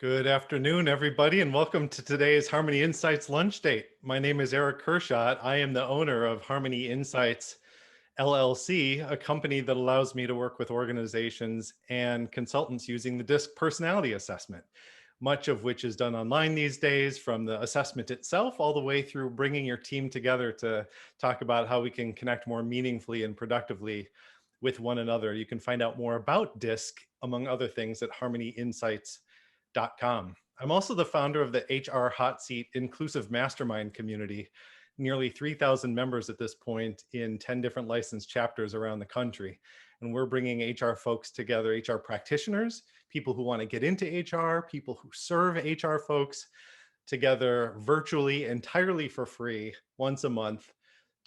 Good afternoon, everybody, and welcome to today's Harmony Insights lunch date. My name is Erich Kurschat. I am the owner of Harmony Insights LLC, a company that allows me to work with organizations and consultants using the DISC personality assessment, much of which is done online these days, from the assessment itself all the way through bringing your team together to talk about how we can connect more meaningfully and productively with one another. You can find out more about DISC, among other things, at harmonyinsights.com. I'm also the founder of the HR Hot Seat Inclusive Mastermind community, nearly 3,000 members at this point in 10 different licensed chapters around the country. And we're bringing HR folks together, HR practitioners, people who want to get into HR, people who serve HR folks together virtually, entirely for free, once a month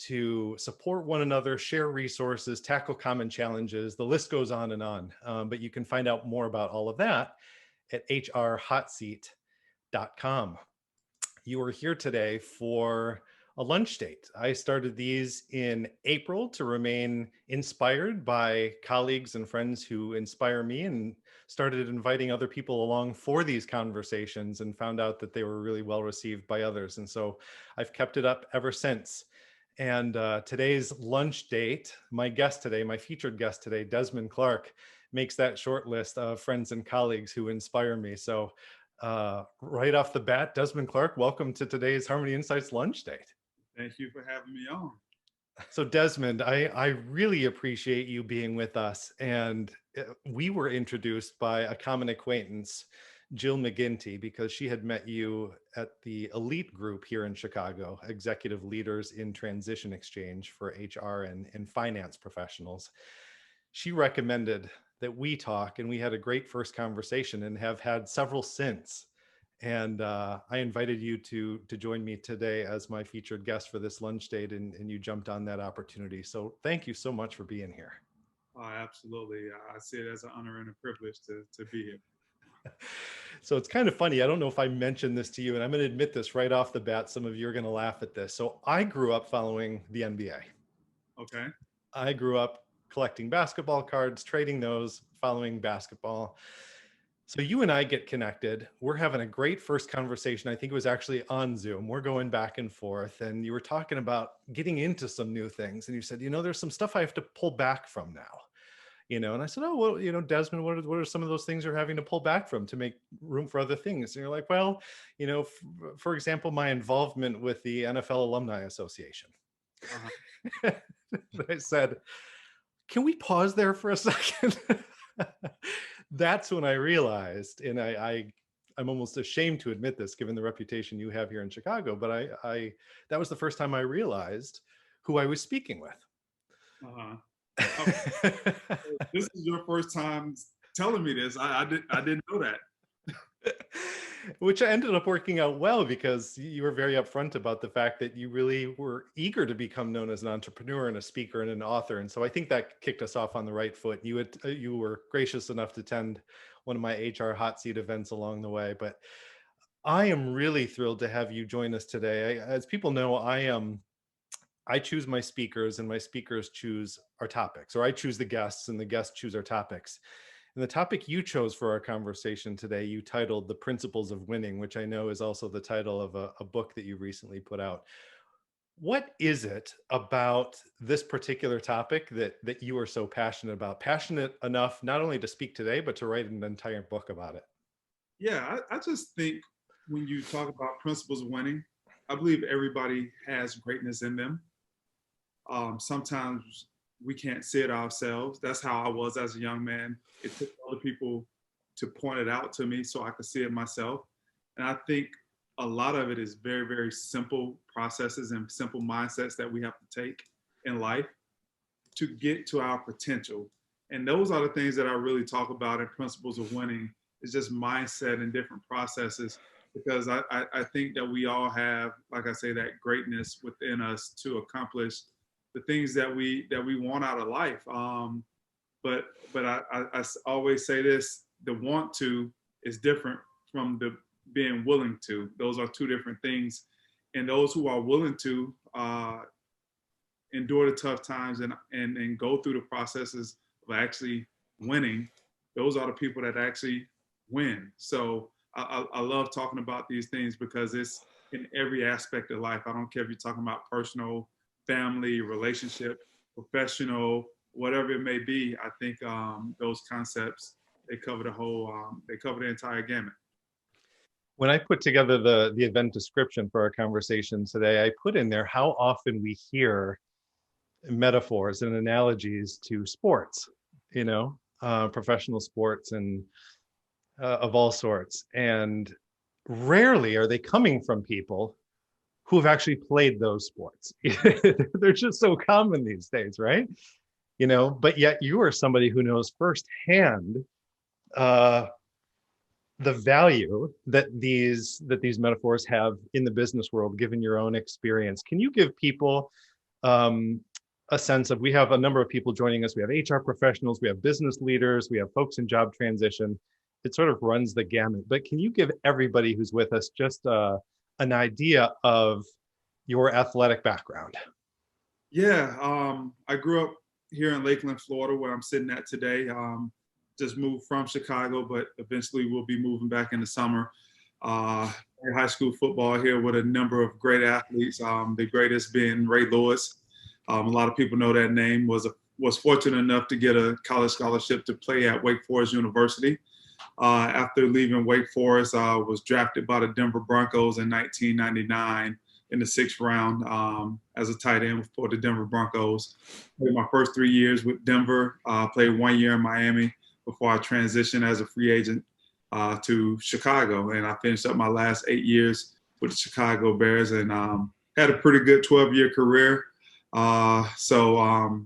to support one another, share resources, tackle common challenges. The list goes on and on. But you can find out more about all of that at hrhotseat.com. You are here today for a lunch date. I started these in April to remain inspired by colleagues and friends who inspire me, and started inviting other people along for these conversations and found out that they were really well received by others. And so I've kept it up ever since. And today's lunch date, my guest today, my featured guest today, Desmond Clark, makes that short list of friends and colleagues who inspire me. So right off the bat, Desmond Clark, welcome to today's Harmony Insights lunch date. Thank you for having me on. So Desmond, I really appreciate you being with us. And we were introduced by a common acquaintance, Jill McGinty, because she had met you at the elite group here in Chicago, Executive Leaders in Transition Exchange for HR and finance professionals. She recommended that we talk, and we had a great first conversation and have had several since. And I invited you to join me today as my featured guest for this lunch date, and you jumped on that opportunity. So thank you so much for being here. Oh, absolutely. I see it as an honor and a privilege to be here. So it's kind of funny. I don't know if I mentioned this to you, and I'm going to admit this right off the bat. Some of you are going to laugh at this. So I grew up following the NBA. Okay. I grew up collecting basketball cards, trading those, following basketball. So you and I get connected. We're having a great first conversation. I think it was actually on Zoom. We're going back and forth, and you were talking about getting into some new things. And you said, there's some stuff I have to pull back from now. And I said, oh, well, Desmond, what are some of those things you're having to pull back from to make room for other things? And you're like, well, for example, my involvement with the NFL Alumni Association. Uh-huh. I said, can we pause there for a second? That's when I realized, and I'm almost ashamed to admit this, given the reputation you have here in Chicago, but I that was the first time I realized who I was speaking with. Uh-huh. Oh, this is your first time telling me this. I didn't know that. Which ended up working out well, because you were very upfront about the fact that you really were eager to become known as an entrepreneur and a speaker and an author. And so I think that kicked us off on the right foot. You were gracious enough to attend one of my HR hot seat events along the way. But I am really thrilled to have you join us today. As people know, I choose my speakers, and my speakers choose our topics, or I choose the guests and the guests choose our topics. And the topic you chose for our conversation today, you titled The Principles of Winning, which I know is also the title of a book that you recently put out. What is it about this particular topic that you are so passionate about? Passionate enough not only to speak today, but to write an entire book about it? Yeah, I just think when you talk about principles of winning, I believe everybody has greatness in them. Sometimes we can't see it ourselves. That's how I was as a young man. It took other people to point it out to me so I could see it myself. And I think a lot of it is very, very simple processes and simple mindsets that we have to take in life to get to our potential. And those are the things that I really talk about in principles of winning. It's just mindset and different processes, because I think that we all have, like I say, that greatness within us to accomplish the things that we want out of life. But I always say this: the want to is different from the being willing to. Those are two different things. And those who are willing to endure the tough times and go through the processes of actually winning, those are the people that actually win. So I love talking about these things because it's in every aspect of life. I don't care if you're talking about personal, family, relationship, professional, whatever it may be. I think those concepts, they cover the whole, they cover the entire gamut. When I put together the event description for our conversation today, I put in there how often we hear metaphors and analogies to sports, professional sports and of all sorts. And rarely are they coming from people who have actually played those sports. They're just so common these days, right? But yet you are somebody who knows firsthand uh, the value that these metaphors have in the business world, given your own experience. Can you give people a sense of, we have a number of people joining us. We have HR professionals, we have business leaders, we have folks in job transition. It sort of runs the gamut. But can you give everybody who's with us just an idea of your athletic background? Yeah, I grew up here in Lakeland, Florida, where I'm sitting at today. Just moved from Chicago, but eventually we'll be moving back in the summer. High school football here with a number of great athletes. The greatest being Ray Lewis. A lot of people know that name. Was fortunate enough to get a college scholarship to play at Wake Forest University. After leaving Wake Forest, I was drafted by the Denver Broncos in 1999 in the 6th round as a tight end for the Denver Broncos. Played my first 3 years with Denver. Played 1 year in Miami before I transitioned as a free agent to Chicago. And I finished up my last 8 years with the Chicago Bears and had a pretty good 12-year career. So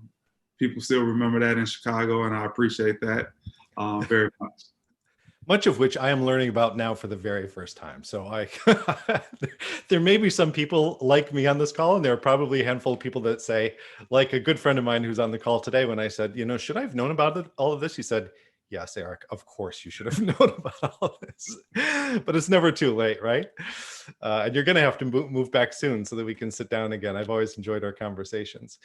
people still remember that in Chicago, and I appreciate that very much. Much of which I am learning about now for the very first time. So there may be some people like me on this call, and there are probably a handful of people that say, like a good friend of mine who's on the call today, when I said, should I have known about all of this? He said, yes, Eric, of course you should have known about all of this, but it's never too late, right? And you're going to have to move back soon so that we can sit down again. I've always enjoyed our conversations.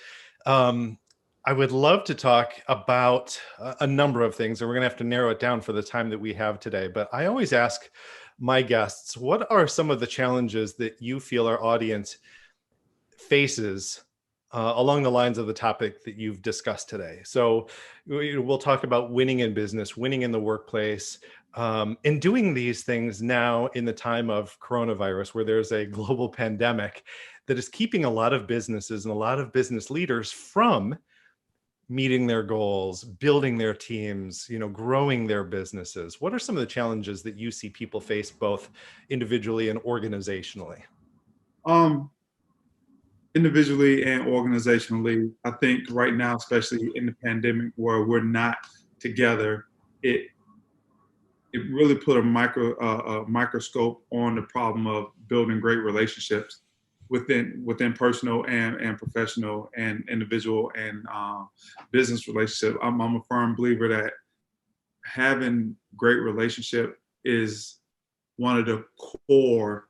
I would love to talk about a number of things, and we're going to have to narrow it down for the time that we have today. But I always ask my guests, what are some of the challenges that you feel our audience faces along the lines of the topic that you've discussed today? So we'll talk about winning in business, winning in the workplace, and doing these things now in the time of coronavirus, where there's a global pandemic that is keeping a lot of businesses and a lot of business leaders from meeting their goals, building their teams, growing their businesses. What are some of the challenges that you see people face both individually and organizationally? Individually and organizationally, I think right now, especially in the pandemic where we're not together, it really put a microscope on the problem of building great relationships within personal and professional and individual and business relationship. I'm a firm believer that having great relationship is one of the core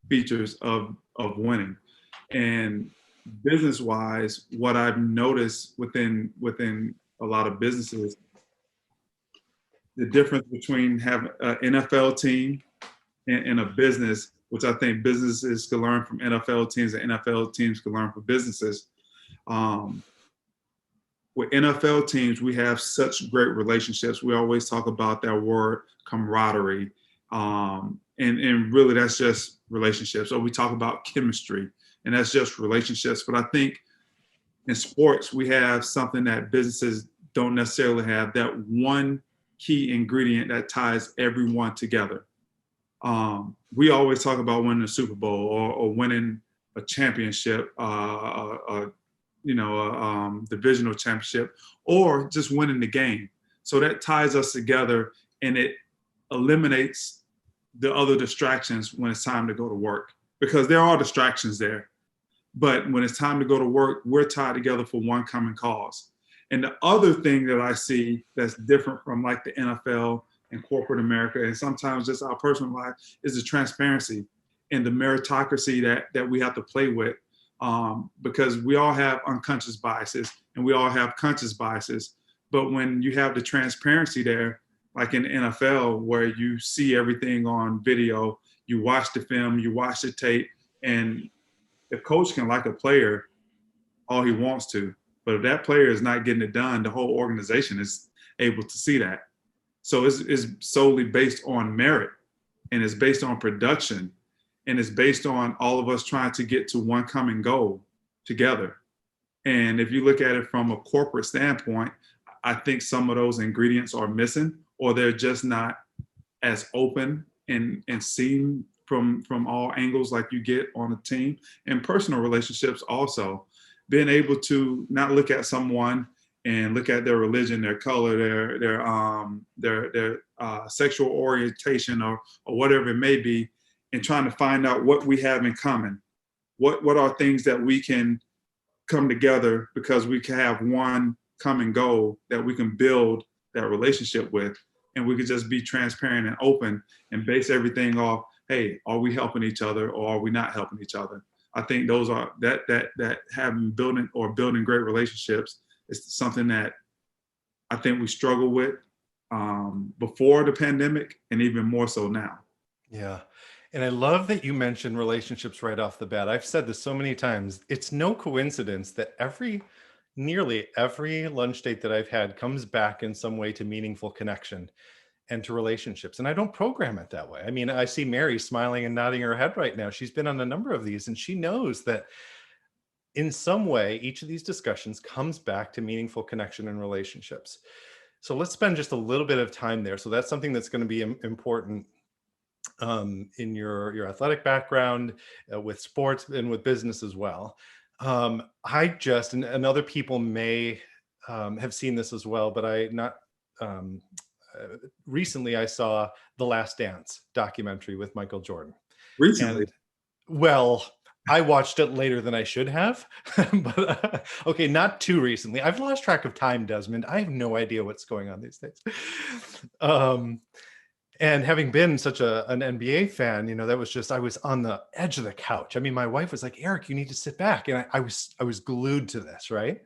features of winning. And business wise, what I've noticed within a lot of businesses, the difference between having an NFL team and a business, which I think businesses can learn from NFL teams and NFL teams can learn from businesses. With NFL teams, we have such great relationships. We always talk about that word camaraderie. And really that's just relationships. So we talk about chemistry, and that's just relationships. But I think in sports, we have something that businesses don't necessarily have, that one key ingredient that ties everyone together. We always talk about winning a Super Bowl or winning a championship, divisional championship, or just winning the game. So that ties us together, and it eliminates the other distractions when it's time to go to work, because there are distractions there. But when it's time to go to work, we're tied together for one common cause. And the other thing that I see that's different from like the NFL and corporate America, and sometimes just our personal life, is the transparency and the meritocracy that we have to play with, because we all have unconscious biases and we all have conscious biases. But when you have the transparency there, like in the NFL where you see everything on video, you watch the film, you watch the tape, and the coach can like a player all he wants to. But if that player is not getting it done, the whole organization is able to see that. So it's solely based on merit, and it's based on production, and it's based on all of us trying to get to one common goal together. And if you look at it from a corporate standpoint, I think some of those ingredients are missing, or they're just not as open and seen from all angles like you get on a team. And personal relationships also, being able to not look at someone and look at their religion, their color, their sexual orientation, or whatever it may be, and trying to find out what we have in common. What are things that we can come together because we can have one common goal that we can build that relationship with, and we can just be transparent and open and base everything off, hey, are we helping each other or are we not helping each other? I think those are that having building great relationships is something that I think we struggle with before the pandemic, and even more so now. Yeah. And I love that you mentioned relationships right off the bat. I've said this so many times. It's no coincidence that nearly every lunch date that I've had comes back in some way to meaningful connection and to relationships. And I don't program it that way. I mean, I see Mary smiling and nodding her head right now. She's been on a number of these, and she knows that in some way, each of these discussions comes back to meaningful connection and relationships. So let's spend just a little bit of time there. So that's something that's going to be important in your athletic background, with sports and with business as well. And other people may have seen this as well, but recently I saw The Last Dance documentary with Michael Jordan. Recently? And well, I watched it later than I should have, but okay, not too recently. I've lost track of time, Desmond. I have no idea what's going on these days. And having been such an NBA fan, that was just, I was on the edge of the couch. I mean, my wife was like, Erich, you need to sit back. And I was glued to this, right?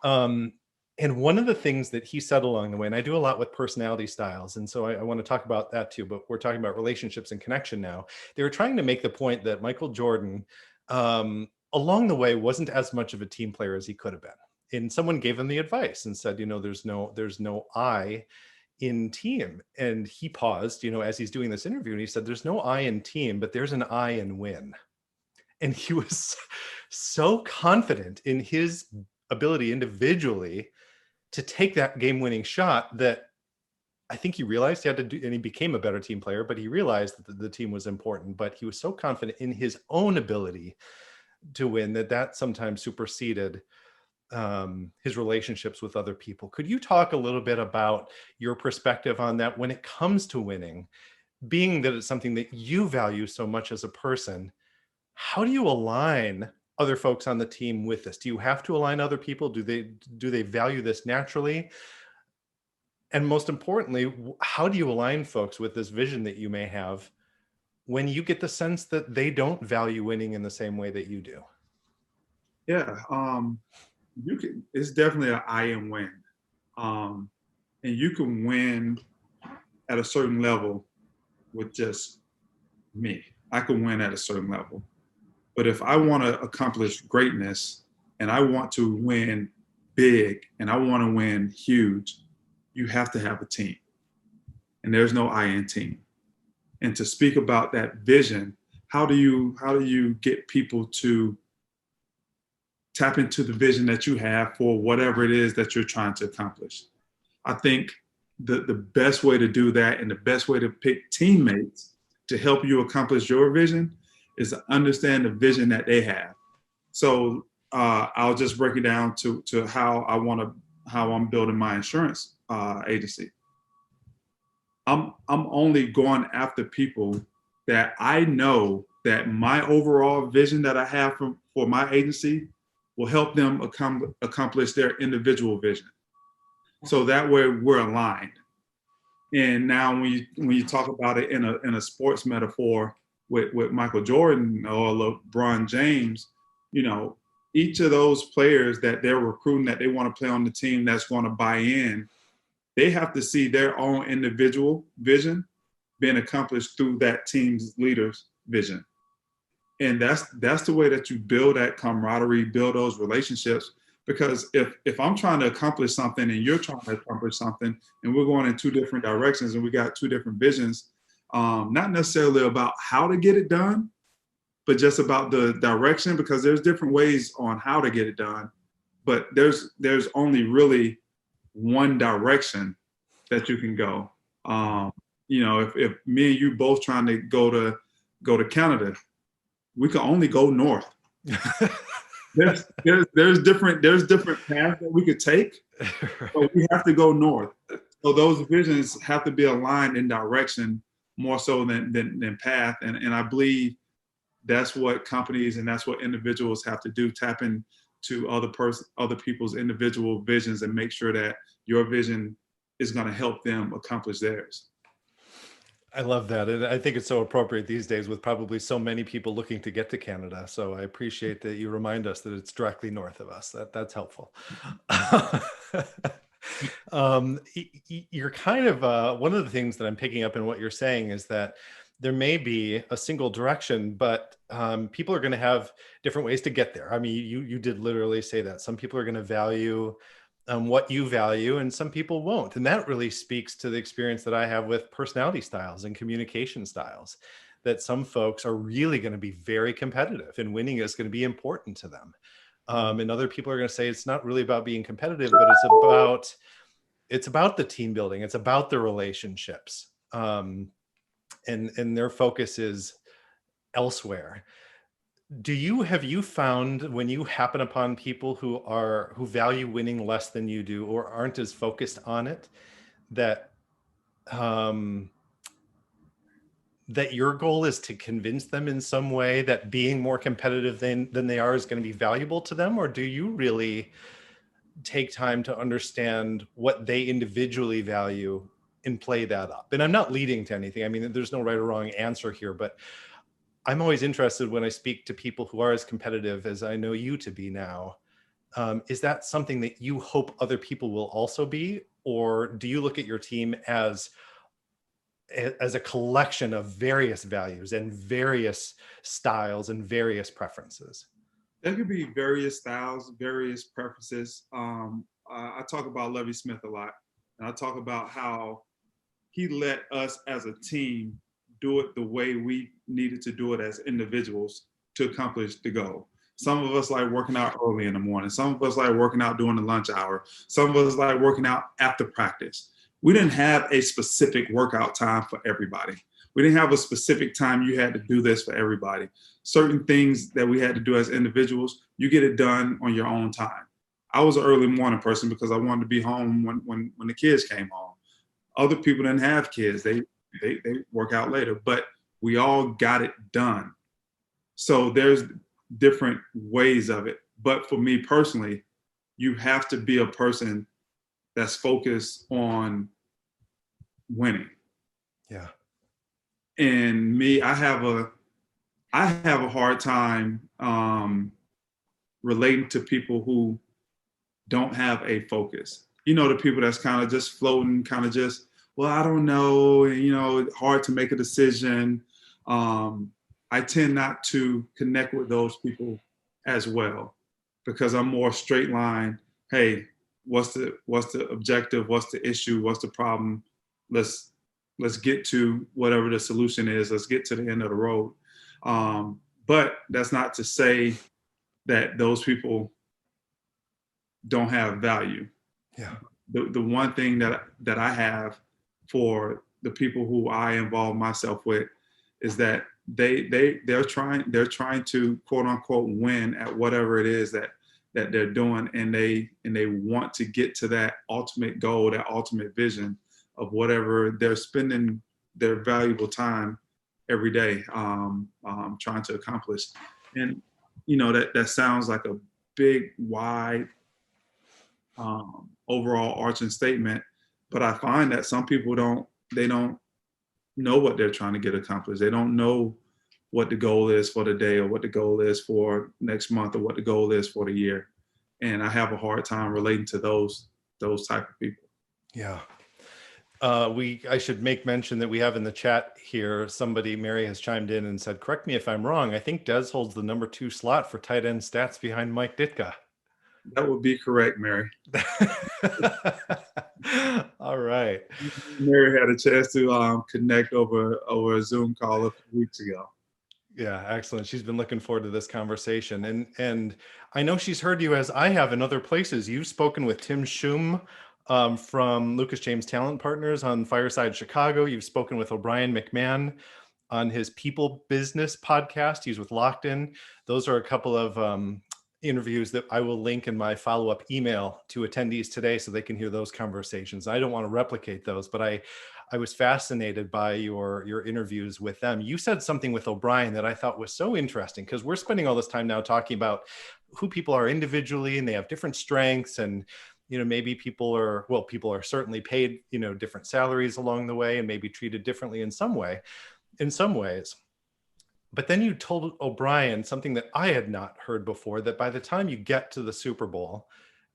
And one of the things that he said along the way, and I do a lot with personality styles, and so I want to talk about that too, but we're talking about relationships and connection now. They were trying to make the point that Michael Jordan, along the way, wasn't as much of a team player as he could have been. And someone gave him the advice and said, there's no I in team. And he paused, as he's doing this interview, and he said, there's no I in team, but there's an I in win. And he was so confident in his ability individually to take that game-winning shot that I think he realized he had to do, and he became a better team player, but he realized that the team was important. But he was so confident in his own ability to win that sometimes superseded his relationships with other people. Could you talk a little bit about your perspective on that when it comes to winning, being that it's something that you value so much as a person? How do you align other folks on the team with this? Do you have to align other people? Do they value this naturally? And most importantly, how do you align folks with this vision that you may have when you get the sense that they don't value winning in the same way that you do? Yeah, it's definitely an I and win. And you can win at a certain level with just me. I can win at a certain level. But if I want to accomplish greatness and I want to win big and I want to win huge, you have to have a team. And there's no I in team. And to speak about that vision, how do you get people to tap into the vision that you have for whatever it is that you're trying to accomplish? I think the best way to do that, and the best way to pick teammates to help you accomplish your vision, is to understand the vision that they have. So I'll just break it down to how I'm building my insurance agency. I'm only going after people that I know that my overall vision that I have for my agency will help them accomplish their individual vision. So that way we're aligned. And now when you talk about it in a sports metaphor with Michael Jordan or LeBron James, each of those players that they're recruiting, that they want to play on the team, that's going to buy in, they have to see their own individual vision being accomplished through that team's leader's vision. And that's the way that you build that camaraderie, build those relationships. Because if I'm trying to accomplish something and you're trying to accomplish something, and we're going in two different directions and we got two different visions, not necessarily about how to get it done, but just about the direction, because there's different ways on how to get it done, but there's only really one direction that you can go. You know, if me and you both trying to go to Canada, we can only go north. There's different paths that we could take, but we have to go north. So those visions have to be aligned in direction more so than path. And I believe that's what companies and that's what individuals have to do, tap into other people's individual visions and make sure that your vision is going to help them accomplish theirs. I love that. And I think it's so appropriate these days with probably so many people looking to get to Canada. So I appreciate that you remind us that it's directly north of us. That's helpful. You're kind of, one of the things that I'm picking up in what you're saying is that there may be a single direction, but people are going to have different ways to get there. I mean, you did literally say that. Some people are going to value what you value and some people won't. And that really speaks to the experience that I have with personality styles and communication styles, that some folks are really going to be very competitive and winning is going to be important to them. And other people are going to say it's not really about being competitive, but it's about the team building. It's about the relationships. And their focus is elsewhere. Have you found when you happen upon people who value winning less than you do or aren't as focused on it, that that your goal is to convince them in some way that being more competitive than they are is going to be valuable to them? Or do you really take time to understand what they individually value and play that up? And I'm not leading to anything. I mean, there's no right or wrong answer here, but I'm always interested when I speak to people who are as competitive as I know you to be now. Is that something that you hope other people will also be? Or do you look at your team as a collection of various values and various styles and various preferences? There could be various styles, various preferences. I talk about Lovie Smith a lot, and I talk about how he let us as a team do it the way we needed to do it as individuals to accomplish the goal. Some of us like working out early in the morning. Some of us like working out during the lunch hour. Some of us like working out after practice. We didn't have a specific workout time for everybody. We didn't have a specific time you had to do this for everybody. Certain things that we had to do as individuals, you get it done on your own time. I was an early morning person because I wanted to be home when the kids came home. Other people didn't have kids. They work out later, but we all got it done. So there's different ways of it. But for me personally, you have to be a person that's focused on winning. Yeah. And me, I have a hard time relating to people who don't have a focus. You know, the people that's kind of just floating, kind of just, well, I don't know, you know, hard to make a decision. I tend not to connect with those people as well because I'm more straight line. Hey, what's the objective? What's the issue? What's the problem? Let's get to whatever the solution is. Let's get to the end of the road. But that's not to say that those people don't have value. Yeah. The one thing that I have for the people who I involve myself with is that they're trying to quote unquote win at whatever it is that they're doing, and they want to get to that ultimate goal, that ultimate vision of whatever they're spending their valuable time every day trying to accomplish. And you know, that sounds like a big, wide, overall arching statement, but I find that some people don't know what they're trying to get accomplished. They don't know what the goal is for the day or what the goal is for next month or what the goal is for the year. And I have a hard time relating to those type of people. Yeah. I should make mention that we have in the chat here, Mary has chimed in and said, correct me if I'm wrong, I think Des holds the #2 slot for tight end stats behind Mike Ditka. That would be correct, Mary. All right. Mary had a chance to connect over a Zoom call a few weeks ago. Yeah, excellent. She's been looking forward to this conversation. And I know she's heard you, as I have in other places. You've spoken with Tim Schum from Lucas James Talent Partners on Fireside Chicago. You've spoken with O'Brien McMahon on his People Business podcast. He's with Locked In. Those are a couple of interviews that I will link in my follow-up email to attendees today so they can hear those conversations. I don't want to replicate those, but I was fascinated by your interviews with them. You said something with O'Brien that I thought was so interesting, because we're spending all this time now talking about who people are individually, and they have different strengths, and maybe people are certainly paid different salaries along the way, and maybe treated differently in some ways. But then you told O'Brien something that I had not heard before, that by the time you get to the Super Bowl,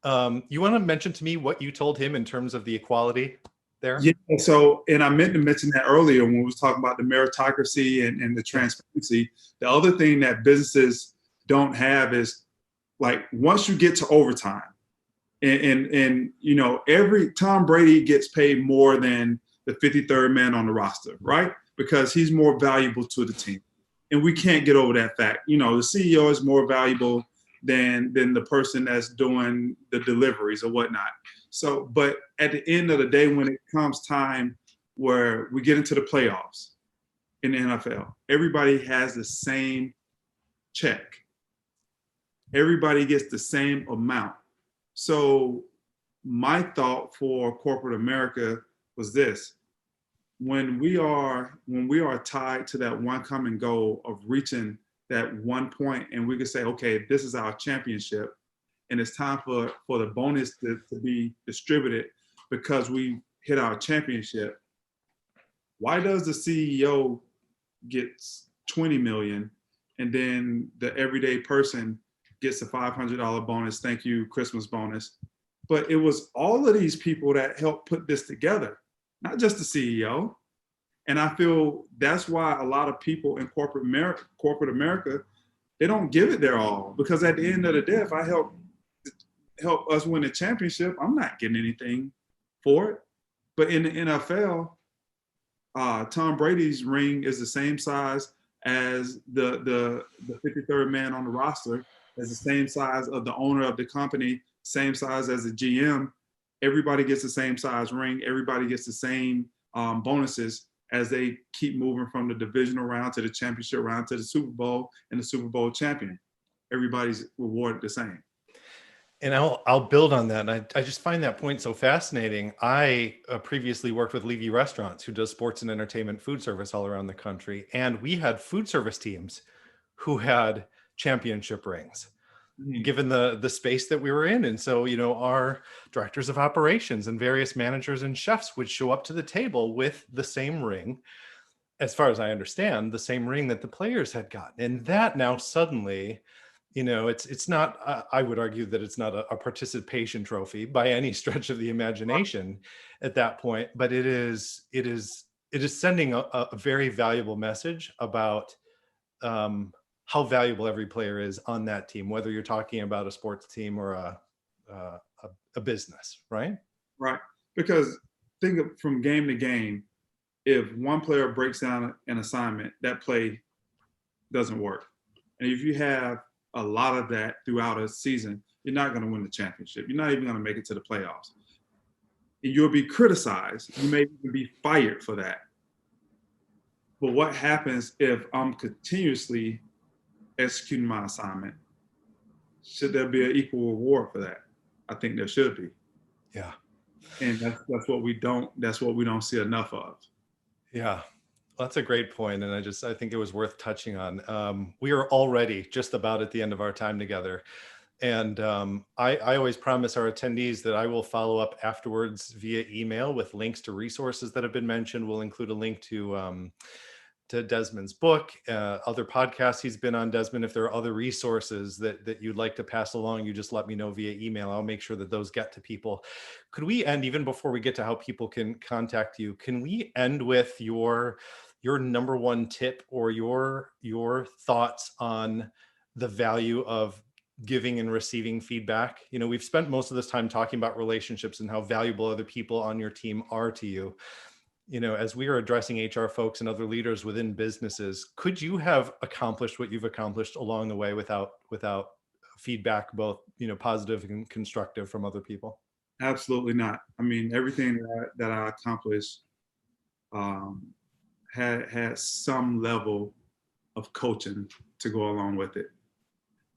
you want to mention to me what you told him in terms of the equality there? Yeah. So, and I meant to mention that earlier when we was talking about the meritocracy and the transparency. The other thing that businesses don't have is, like, once you get to overtime, and every Tom Brady gets paid more than the 53rd man on the roster, right? Because he's more valuable to the team. And we can't get over that fact. The CEO is more valuable than the person that's doing the deliveries or whatnot. So, but at the end of the day, when it comes time where we get into the playoffs in the NFL, everybody has the same check. Everybody gets the same amount. So my thought for corporate America was this: when we are tied to that one common goal of reaching that one point, and we can say, okay, this is our championship, and it's time for the bonus to be distributed because we hit our championship. Why does the CEO get 20 million and then the everyday person gets a $500 bonus, thank you, Christmas bonus? But it was all of these people that helped put this together, not just the CEO. And I feel that's why a lot of people in corporate America, they don't give it their all, because at the end of the day, if I help us win a championship, I'm not getting anything for it. But in the NFL, Tom Brady's ring is the same size as the 53rd man on the roster, as the same size of the owner of the company, same size as the GM. Everybody gets the same size ring. Everybody gets the same bonuses as they keep moving from the divisional round to the championship round to the Super Bowl and the Super Bowl champion. Everybody's rewarded the same. And I'll build on that. And I just find that point so fascinating. I previously worked with Levy Restaurants, who does sports and entertainment food service all around the country. And we had food service teams who had championship rings, given the space that we were in. And so, our directors of operations and various managers and chefs would show up to the table with the same ring, as far as I understand, the same ring that the players had gotten. And that now suddenly, it's not, I would argue that it's not a participation trophy by any stretch of the imagination at that point, but it is sending a very valuable message about how valuable every player is on that team, whether you're talking about a sports team or a business, right? Right. Because think of, from game to game, if one player breaks down an assignment, that play doesn't work. And if you have a lot of that throughout a season, you're not going to win the championship. You're not even going to make it to the playoffs. And you'll be criticized. You may even be fired for that. But what happens if I'm continuously executing my assignment? Should there be an equal reward for that? I think there should be. Yeah. And that's what we don't see enough of. Yeah. That's a great point. And I think it was worth touching on. We are already just about at the end of our time together. And I always promise our attendees that I will follow up afterwards via email with links to resources that have been mentioned. We'll include a link to to Desmond's book, other podcasts he's been on. Desmond, if there are other resources that you'd like to pass along, you just let me know via email. I'll make sure that those get to people. Could we end, even before we get to how people can contact you, can we end with your number one tip or your thoughts on the value of giving and receiving feedback? You know, we've spent most of this time talking about relationships and how valuable other people on your team are to you. You know, as we are addressing HR folks and other leaders within businesses, could you have accomplished what you've accomplished along the way without feedback, both, you know, positive and constructive from other people? Absolutely not. I mean, everything that I accomplished had some level of coaching to go along with it.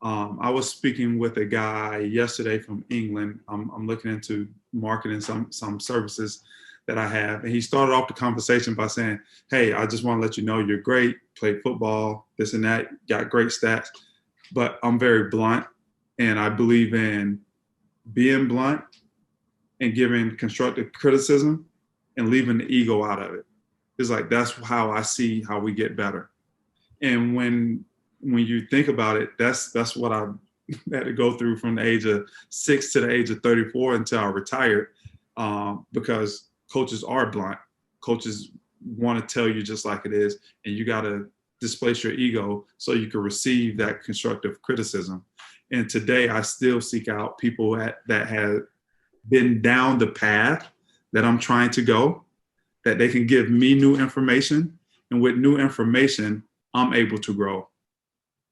I was speaking with a guy yesterday from England. I'm looking into marketing some services that I have. And he started off the conversation by saying, hey, I just want to let you know you're great, played football, this and that, got great stats, but I'm very blunt. And I believe in being blunt and giving constructive criticism and leaving the ego out of it. It's like, that's how I see how we get better. And when you think about it, that's what I had to go through from the age of 6 to the age of 34 until I retired, because coaches are blunt. Coaches want to tell you just like it is, and you got to displace your ego so you can receive that constructive criticism. And today I still seek out people that have been down the path that I'm trying to go, that they can give me new information. And with new information, I'm able to grow.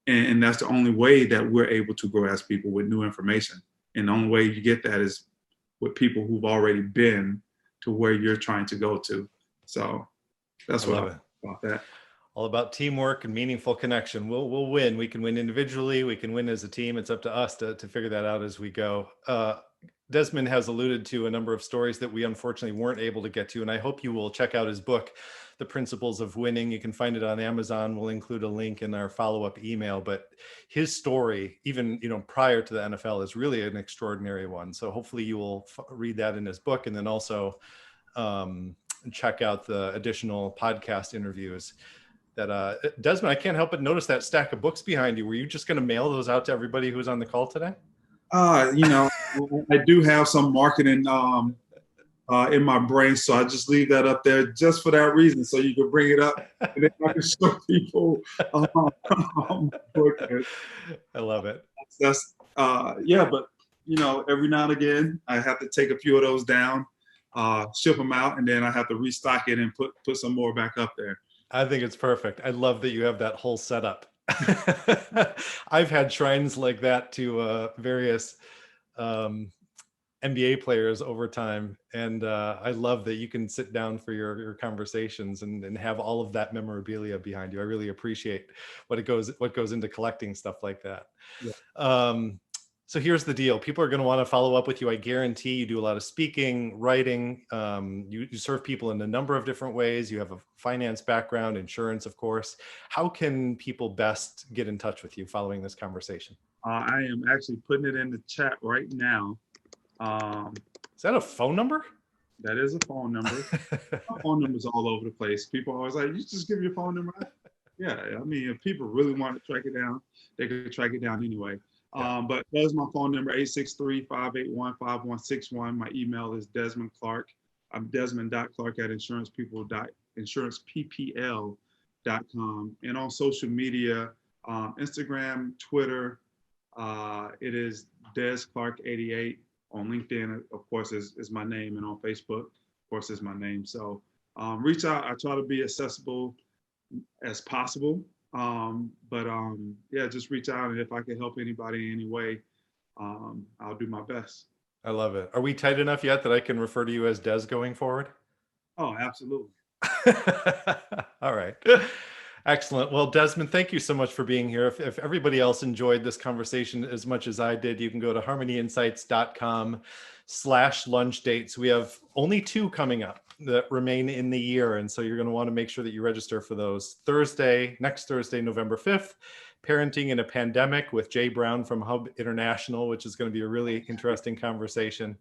And that's the only way that we're able to grow as people, with new information. And the only way you get that is with people who've already been to where you're trying to go to. So that's what I love about that. All about teamwork and meaningful connection. We'll win. We can win individually. We can win as a team. It's up to us to figure that out as we go. Desmond has alluded to a number of stories that we unfortunately weren't able to get to, and I hope you will check out his book, The Principles of Winning. You can find it on Amazon. We'll include a link in our follow-up email, but his story, even, you know, prior to the NFL, is really an extraordinary one. So hopefully you will read that in his book, and then also check out the additional podcast interviews that Desmond, I can't help but notice that stack of books behind you. Were you just going to mail those out to everybody who's on the call today? You know, I do have some marketing in my brain, so I just leave that up there just for that reason, so you can bring it up and then I can show people. I love it. That's yeah, but you know, every now and again, I have to take a few of those down, ship them out, and then I have to restock it and put some more back up there. I think it's perfect. I love that you have that whole setup. I've had shrines like that to various NBA players over time, and I love that you can sit down for your conversations and have all of that memorabilia behind you. I really appreciate what goes into collecting stuff like that. Yeah. So here's the deal. People are going to want to follow up with you. I guarantee you do a lot of speaking, writing. You serve people in a number of different ways. You have a finance background, insurance, of course. How can people best get in touch with you following this conversation? I am actually putting it in the chat right now. Is that a phone number? That is a phone number. My phone number's all over the place. People are always like, you just give your phone number. Yeah, I mean, if people really want to track it down, they could track it down anyway. But there's my phone number, 863-581-5161. My email is Desmond Clark. I'm desmond.clark@insurancepeople.com. And on social media, Instagram, Twitter, it is Des Clark 88. On LinkedIn, of course, is my name. And on Facebook, of course, is my name. So reach out. I try to be accessible as possible. Yeah, just reach out, and if I can help anybody in any way, I'll do my best. I love it. Are we tight enough yet that I can refer to you as Des going forward? Oh, absolutely. All right. Excellent. Well, Desmond, thank you so much for being here. If everybody else enjoyed this conversation as much as I did, you can go to harmonyinsights.com/lunch dates. We have only 2 coming up that remain in the year. And so you're going to want to make sure that you register for those. Next Thursday, November 5th, Parenting in a Pandemic with Jay Brown from Hub International, which is going to be a really interesting conversation.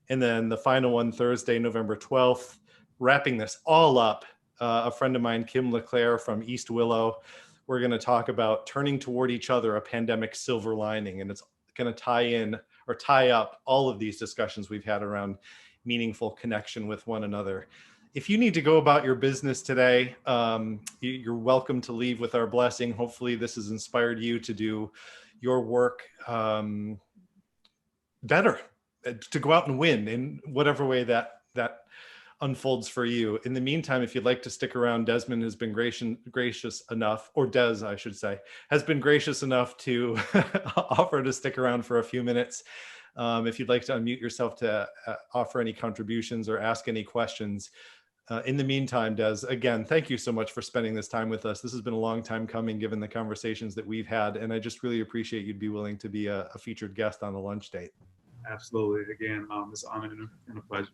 And then the final one, Thursday, November 12th, wrapping this all up, a friend of mine, Kim LeClaire from East Willow. We're going to talk about turning toward each other, a pandemic silver lining. And it's going to tie in or tie up all of these discussions we've had around meaningful connection with one another. If you need to go about your business today, you're welcome to leave with our blessing. Hopefully this has inspired you to do your work better, to go out and win in whatever way that unfolds for you. In the meantime, if you'd like to stick around, Desmond has been gracious enough, or Des, I should say, has been gracious enough to offer to stick around for a few minutes. If you'd like to unmute yourself to offer any contributions or ask any questions. In the meantime, Des, again, thank you so much for spending this time with us. This has been a long time coming, given the conversations that we've had, and I just really appreciate you'd be willing to be a featured guest on the lunch date. Absolutely. Again, it's an honor and a pleasure.